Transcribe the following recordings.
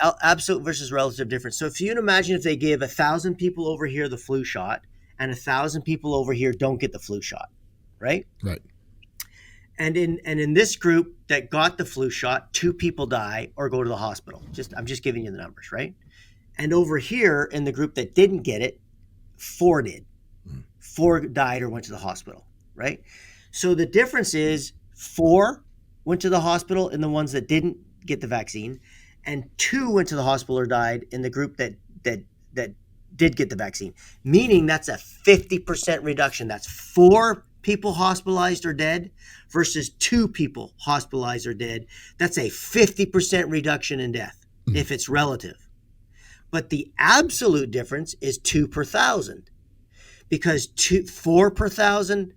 absolute versus relative difference. So if you imagine if they give 1,000 people over here the flu shot and 1,000 people over here don't get the flu shot, right? Right. And in this group that got the flu shot, 2 people die or go to the hospital. I'm just giving you the numbers, right? And over here in the group that didn't get it, 4 did. 4 died or went to the hospital, right? So the difference is 4 went to the hospital in the ones that didn't get the vaccine, and 2 went to the hospital or died in the group that did get the vaccine. Meaning that's a 50% reduction. That's 4 people hospitalized or dead versus 2 people hospitalized or dead. That's a 50% reduction in death if it's relative. But the absolute difference is 2 per 1,000, because 4 per 1,000,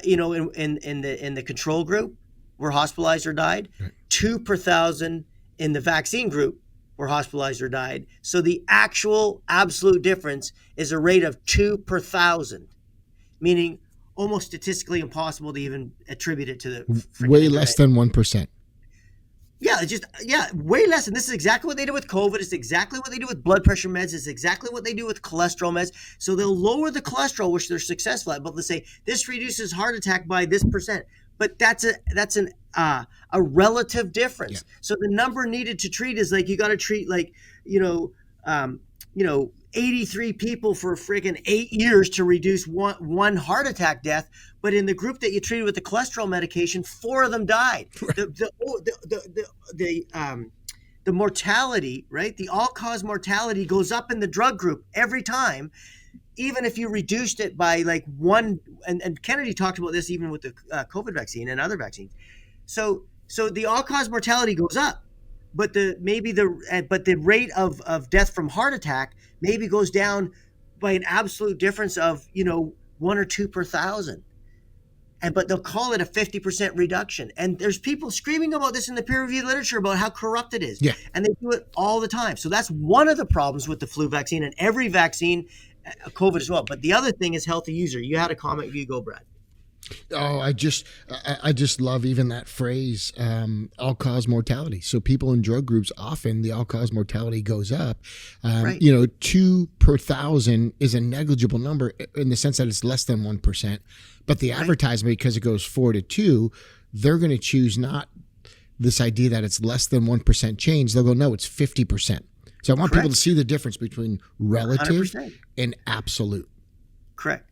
in the control group were hospitalized or died. Right. 2 per 1,000 in the vaccine group were hospitalized or died. So the actual absolute difference is a rate of 2 per 1,000, meaning almost statistically impossible to even attribute it to the way less than 1%. Yeah, way less. And this is exactly what they do with COVID. It's exactly what they do with blood pressure meds. It's exactly what they do with cholesterol meds. So they'll lower the cholesterol, which they're successful at, but they'll say this reduces heart attack by this percent. But that's a relative difference. Yeah. So the number needed to treat is like you got to treat 83 people for freaking 8 years to reduce one heart attack death. But in the group that you treated with the cholesterol medication, 4 of them died. The mortality, right? The all-cause mortality goes up in the drug group every time, even if you reduced it by like 1. And Kennedy talked about this even with the COVID vaccine and other vaccines. So the all-cause mortality goes up, but the rate of death from heart attack maybe goes down by an absolute difference of 1 or 2 per 1,000. But they'll call it a 50% reduction. And there's people screaming about this in the peer-reviewed literature about how corrupt it is. Yeah. And they do it all the time. So that's one of the problems with the flu vaccine and every vaccine, COVID as well. But the other thing is healthy user. You had a comment. You go, Brad. Oh, I just love even that phrase, all-cause mortality. So people in drug groups, often the all-cause mortality goes up. Right. 2 per 1,000 is a negligible number in the sense that it's less than 1%. But the advertisement, because it goes 4 to 2, they're going to choose not this idea that it's less than 1% change. They'll go, no, it's 50%. So I want people to see the difference between relative 100%. and absolute. Correct.